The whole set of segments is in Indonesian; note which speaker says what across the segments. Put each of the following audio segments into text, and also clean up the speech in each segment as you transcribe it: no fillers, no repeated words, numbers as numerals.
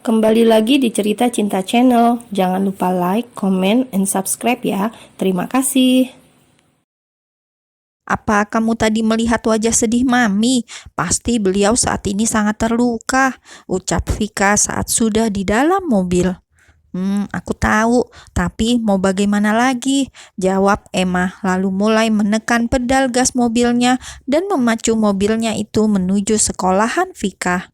Speaker 1: Kembali lagi di Cerita Cinta Channel. Jangan lupa like, comment, and subscribe ya. Terima kasih.
Speaker 2: Apa kamu tadi melihat wajah sedih Mami? Pasti beliau saat ini sangat terluka, ucap Vika saat sudah di dalam mobil. Aku tahu, tapi mau bagaimana lagi? Jawab Emma, lalu mulai menekan pedal gas mobilnya dan memacu mobilnya itu menuju sekolahan Vika.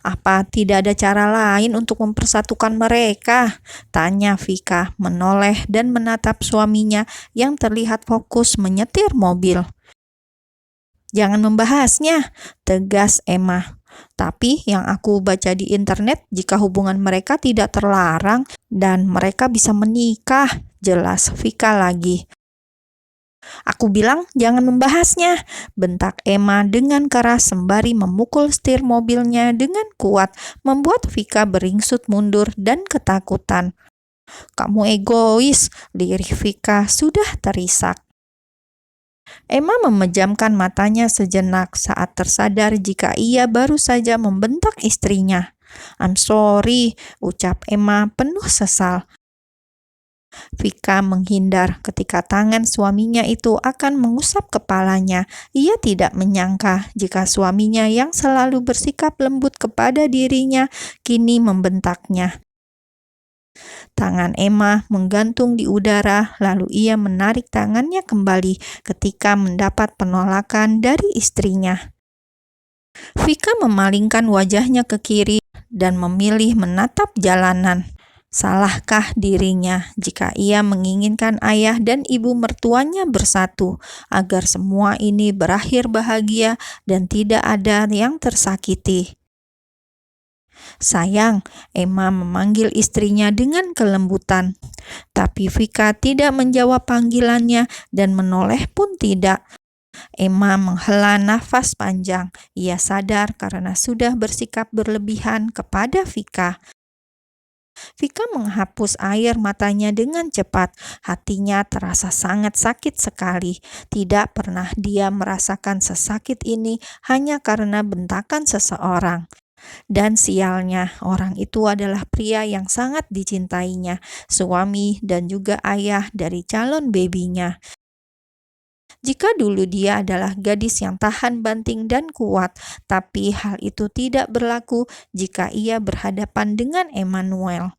Speaker 2: Apa tidak ada cara lain untuk mempersatukan mereka? Tanya Vika, menoleh dan menatap suaminya yang terlihat fokus menyetir mobil. Jangan membahasnya, tegas Emma. Tapi yang aku baca di internet, jika hubungan mereka tidak terlarang dan mereka bisa menikah, jelas Vika lagi. Aku bilang jangan membahasnya, bentak Emma dengan keras sembari memukul setir mobilnya dengan kuat, membuat Vika beringsut mundur dan ketakutan. Kamu egois, lirih Vika sudah terisak. Emma memejamkan matanya sejenak saat tersadar jika ia baru saja membentak istrinya. I'm sorry, ucap Emma penuh sesal. Vika menghindar ketika tangan suaminya itu akan mengusap kepalanya. Ia tidak menyangka jika suaminya yang selalu bersikap lembut kepada dirinya kini membentaknya. Tangan Emma menggantung di udara, lalu ia menarik tangannya kembali ketika mendapat penolakan dari istrinya. Vika memalingkan wajahnya ke kiri dan memilih menatap jalanan. Salahkah dirinya jika ia menginginkan ayah dan ibu mertuanya bersatu agar semua ini berakhir bahagia dan tidak ada yang tersakiti? Sayang, Emma memanggil istrinya dengan kelembutan. Tapi Vika tidak menjawab panggilannya dan menoleh pun tidak. Emma menghela nafas panjang. Ia sadar karena sudah bersikap berlebihan kepada Vika. Vika menghapus air matanya dengan cepat. Hatinya terasa sangat sakit sekali. Tidak pernah dia merasakan sesakit ini hanya karena bentakan seseorang. Dan sialnya, orang itu adalah pria yang sangat dicintainya, suami dan juga ayah dari calon bebinya. Jika dulu dia adalah gadis yang tahan banting dan kuat, tapi hal itu tidak berlaku jika ia berhadapan dengan Emmanuel.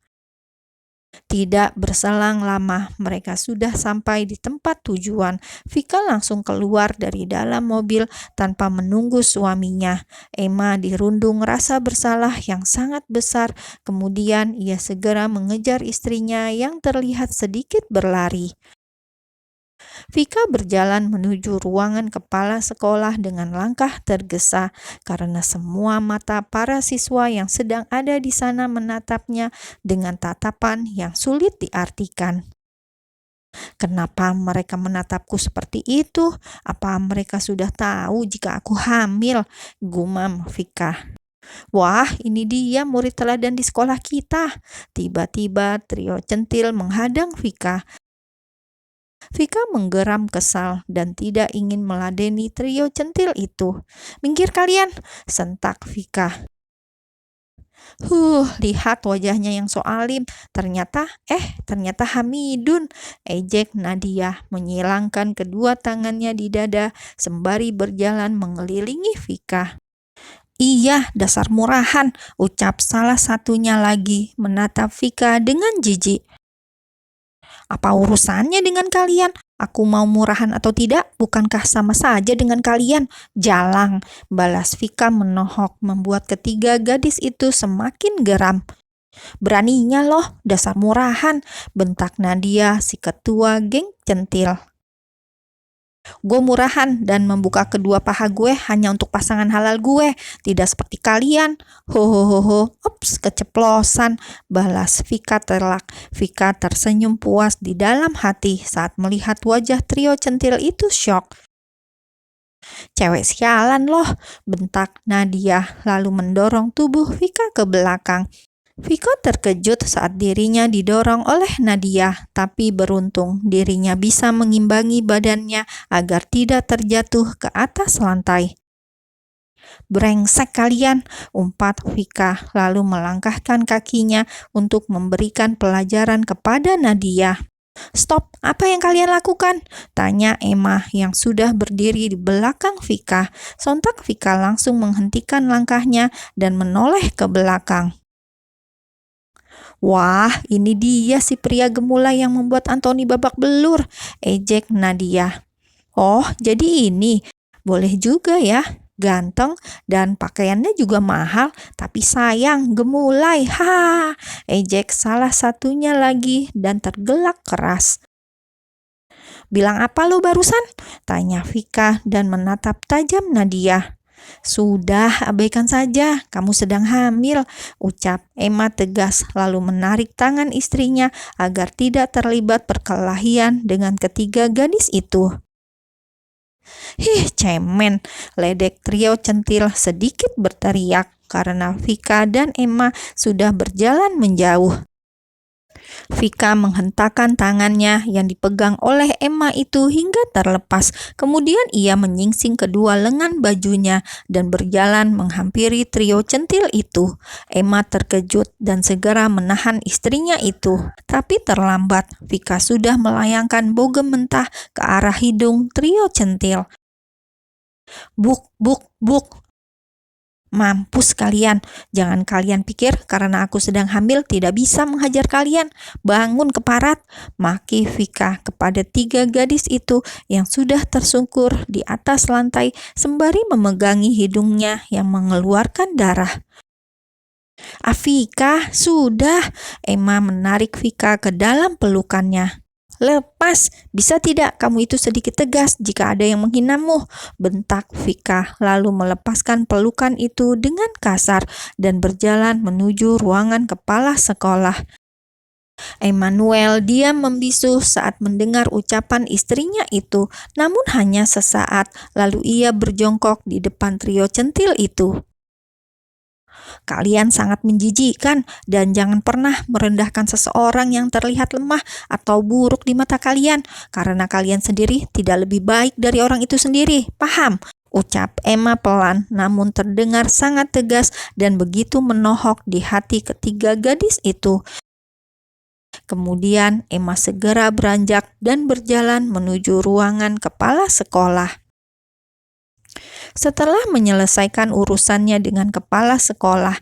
Speaker 2: Tidak berselang lama, mereka sudah sampai di tempat tujuan. Vika langsung keluar dari dalam mobil tanpa menunggu suaminya. Emma dirundung rasa bersalah yang sangat besar. Kemudian ia segera mengejar istrinya yang terlihat sedikit berlari. Vika berjalan menuju ruangan kepala sekolah dengan langkah tergesa karena semua mata para siswa yang sedang ada di sana menatapnya dengan tatapan yang sulit diartikan. Kenapa mereka menatapku seperti itu? Apa mereka sudah tahu jika aku hamil? Gumam Vika. Wah, ini dia murid teladan di sekolah kita. Tiba-tiba trio centil menghadang Vika. Vika menggeram kesal dan tidak ingin meladeni trio centil itu. Minggir kalian, sentak Vika. Lihat wajahnya yang so alim. Ternyata Hamidun, ejek Nadia menyilangkan kedua tangannya di dada sembari berjalan mengelilingi Vika. Iya, dasar murahan, ucap salah satunya lagi menatap Vika dengan jijik. Apa urusannya dengan kalian? Aku mau murahan atau tidak, bukankah sama saja dengan kalian? Jalang, balas Vika menohok membuat ketiga gadis itu semakin geram. Beraninya loh, dasar murahan, bentak Nadia si ketua geng centil. Gue murahan dan membuka kedua paha gue hanya untuk pasangan halal gue, tidak seperti kalian. Ups, keceplosan, balas Vika telak. Vika tersenyum puas di dalam hati saat melihat wajah trio centil itu syok. Cewek sialan loh, bentak Nadia lalu mendorong tubuh Vika ke belakang. Vika terkejut saat dirinya didorong oleh Nadia, tapi beruntung dirinya bisa mengimbangi badannya agar tidak terjatuh ke atas lantai. "Brengsek kalian," umpat Vika lalu melangkahkan kakinya untuk memberikan pelajaran kepada Nadia. "Stop, apa yang kalian lakukan?" tanya Emma yang sudah berdiri di belakang Vika. Sontak Vika langsung menghentikan langkahnya dan menoleh ke belakang. "Wah, ini dia si pria gemulai yang membuat Anthony babak belur," ejek Nadia. "Oh, jadi ini. Boleh juga ya. Ganteng dan pakaiannya juga mahal, tapi sayang, gemulai. Ha!" ejek salah satunya lagi dan tergelak keras. "Bilang apa lo barusan?" tanya Vika dan menatap tajam Nadia. "Sudah, abaikan saja, kamu sedang hamil," ucap Emma tegas lalu menarik tangan istrinya agar tidak terlibat perkelahian dengan ketiga gadis itu. "Hih, cemen," ledek trio centil sedikit berteriak karena Vika dan Emma sudah berjalan menjauh. Vika menghentakkan tangannya yang dipegang oleh Emma itu hingga terlepas. Kemudian ia menyingsing kedua lengan bajunya dan berjalan menghampiri trio centil itu. Emma terkejut dan segera menahan istrinya itu. Tapi terlambat, Vika sudah melayangkan bogem mentah ke arah hidung trio centil. "Buk, buk, buk. Mampus kalian, jangan kalian pikir karena aku sedang hamil tidak bisa menghajar kalian. Bangun keparat," maki Vika kepada tiga gadis itu yang sudah tersungkur di atas lantai sembari memegangi hidungnya yang mengeluarkan darah. "Vika, sudah," Emma menarik Vika ke dalam pelukannya. "Lepas, bisa tidak kamu itu sedikit tegas jika ada yang menghinamu?" bentak Vika lalu melepaskan pelukan itu dengan kasar dan berjalan menuju ruangan kepala sekolah. Emmanuel diam membisu saat mendengar ucapan istrinya itu, namun hanya sesaat lalu ia berjongkok di depan trio centil itu. "Kalian sangat menjijikkan dan jangan pernah merendahkan seseorang yang terlihat lemah atau buruk di mata kalian, karena kalian sendiri tidak lebih baik dari orang itu sendiri, paham?" ucap Emma pelan namun terdengar sangat tegas dan begitu menohok di hati ketiga gadis itu. Kemudian Emma segera beranjak dan berjalan menuju ruangan kepala sekolah. Setelah menyelesaikan urusannya dengan kepala sekolah,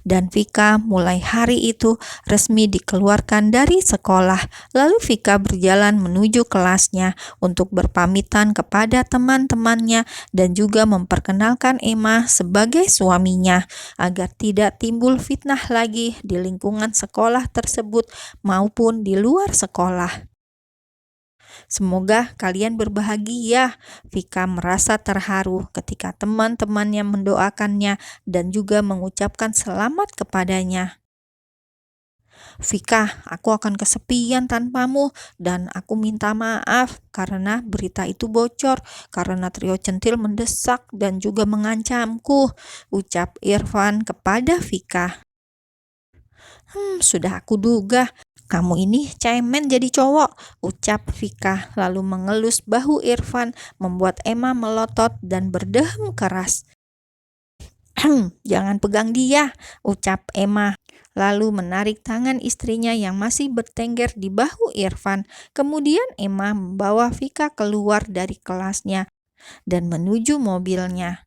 Speaker 2: dan Vika mulai hari itu resmi dikeluarkan dari sekolah. Lalu Vika berjalan menuju kelasnya untuk berpamitan kepada teman-temannya dan juga memperkenalkan Emma sebagai suaminya agar tidak timbul fitnah lagi di lingkungan sekolah tersebut maupun di luar sekolah. "Semoga kalian berbahagia." Vika merasa terharu ketika teman-temannya mendoakannya dan juga mengucapkan selamat kepadanya. "Vika, aku akan kesepian tanpamu dan aku minta maaf karena berita itu bocor karena trio centil mendesak dan juga mengancamku," ucap Irfan kepada Vika. Sudah aku duga. Kamu ini cemen jadi cowok," ucap Vika lalu mengelus bahu Irfan membuat Emma melotot dan berdehem keras. "Jangan pegang dia," ucap Emma lalu menarik tangan istrinya yang masih bertengger di bahu Irfan. Kemudian Emma membawa Vika keluar dari kelasnya dan menuju mobilnya.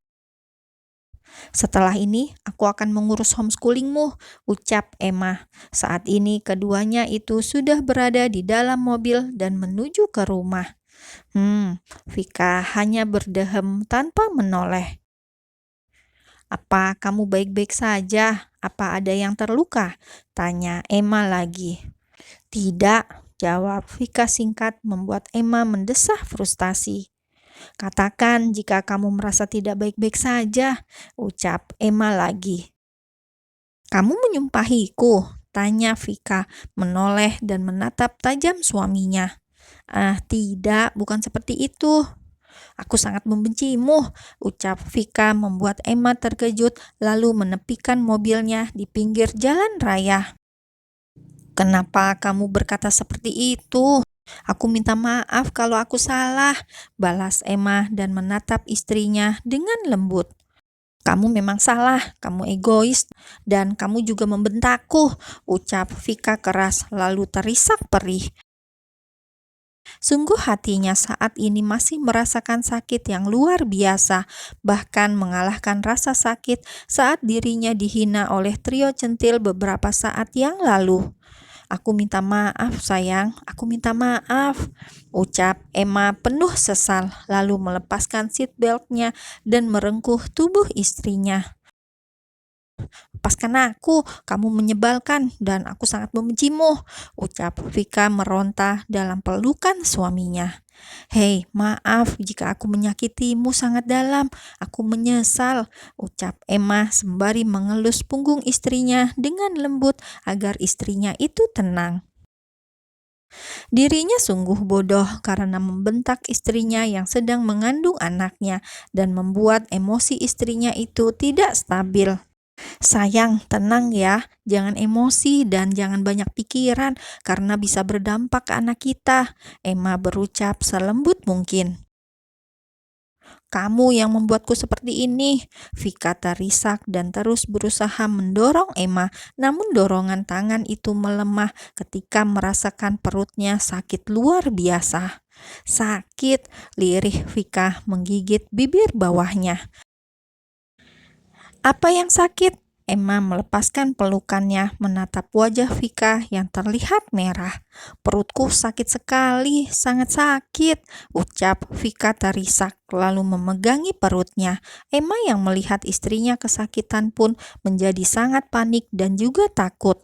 Speaker 2: "Setelah ini, aku akan mengurus homeschoolingmu," ucap Emma. Saat ini keduanya itu sudah berada di dalam mobil dan menuju ke rumah. Vika hanya berdehem tanpa menoleh. "Apa kamu baik-baik saja? Apa ada yang terluka?" tanya Emma lagi. "Tidak," jawab Vika singkat membuat Emma mendesah frustasi. "Katakan jika kamu merasa tidak baik-baik saja," ucap Emma lagi. "Kamu menyumpahiku?" tanya Vika menoleh dan menatap tajam suaminya. Tidak, bukan seperti itu." "Aku sangat membencimu," ucap Vika membuat Emma terkejut lalu menepikan mobilnya di pinggir jalan raya. "Kenapa kamu berkata seperti itu? Aku minta maaf kalau aku salah," balas Emma dan menatap istrinya dengan lembut. "Kamu memang salah, kamu egois, dan kamu juga membentakku," ucap Vika keras lalu terisak perih. Sungguh hatinya saat ini masih merasakan sakit yang luar biasa, bahkan mengalahkan rasa sakit saat dirinya dihina oleh trio centil beberapa saat yang lalu. "Aku minta maaf sayang, aku minta maaf," ucap Emma penuh sesal, lalu melepaskan seat belt-nya dan merengkuh tubuh istrinya. "Lepaskan aku, kamu menyebalkan dan aku sangat membencimu," ucap Vika meronta dalam pelukan suaminya. "Hei, maaf jika aku menyakitimu sangat dalam, aku menyesal," ucap Emma sembari mengelus punggung istrinya dengan lembut agar istrinya itu tenang. Dirinya sungguh bodoh karena membentak istrinya yang sedang mengandung anaknya dan membuat emosi istrinya itu tidak stabil. "Sayang, tenang ya, jangan emosi dan jangan banyak pikiran karena bisa berdampak ke anak kita," Emma berucap selembut mungkin. "Kamu yang membuatku seperti ini," Vika terisak dan terus berusaha mendorong Emma, namun dorongan tangan itu melemah ketika merasakan perutnya sakit luar biasa. "Sakit," lirih Vika menggigit bibir bawahnya. "Apa yang sakit?" Emma melepaskan pelukannya menatap wajah Vika yang terlihat merah. "Perutku sakit sekali, sangat sakit," ucap Vika terisak lalu memegangi perutnya. Emma yang melihat istrinya kesakitan pun menjadi sangat panik dan juga takut.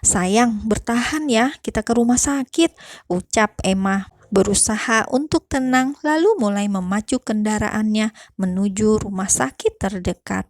Speaker 2: "Sayang, bertahan ya, kita ke rumah sakit," ucap Emma berusaha untuk tenang lalu mulai memacu kendaraannya menuju rumah sakit terdekat.